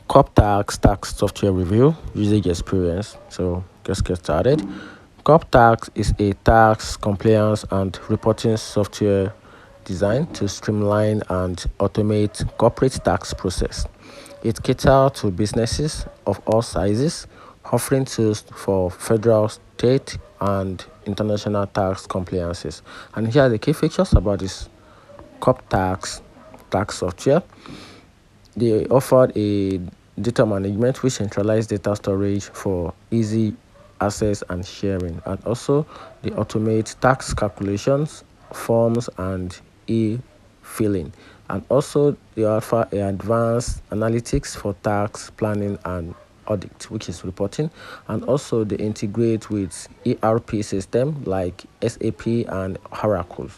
Corptax tax software review usage experience. So let's get started. Corptax is a tax compliance and reporting software designed to streamline and automate corporate tax process. It caters to businesses of all sizes, offering tools for federal, state, and international tax compliances. And here are the key features about this Corptax tax software. They offered a data management which centralized data storage for easy access and sharing, and also they automate tax calculations, forms, and e-filing, and also they offer advanced analytics for tax planning and audit, which is reporting, and also they integrate with ERP system like SAP and Oracle,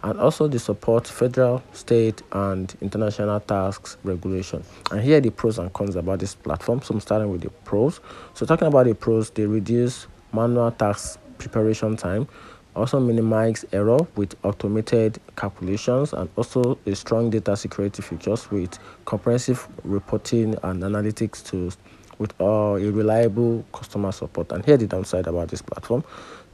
and also they support federal, state, and international tax regulation. And here are the pros and cons about this platform. So I'm starting with the pros. So talking about the pros, they reduce manual tax preparation time, also minimize error with automated calculations, and also a strong data security features with comprehensive reporting and analytics tools with a reliable customer support. And here the downside about this platform: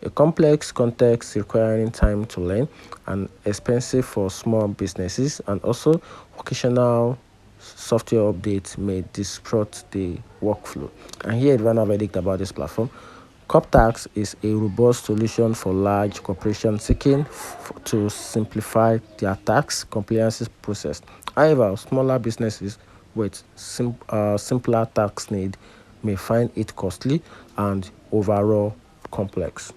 a complex context requiring time to learn and expensive for small businesses, and also occasional software updates may disrupt the workflow. And here the final verdict about this platform: Corptax is a robust solution for large corporations seeking to simplify their tax compliance process. However, smaller businesses with simpler tax need may find it costly and overall complex.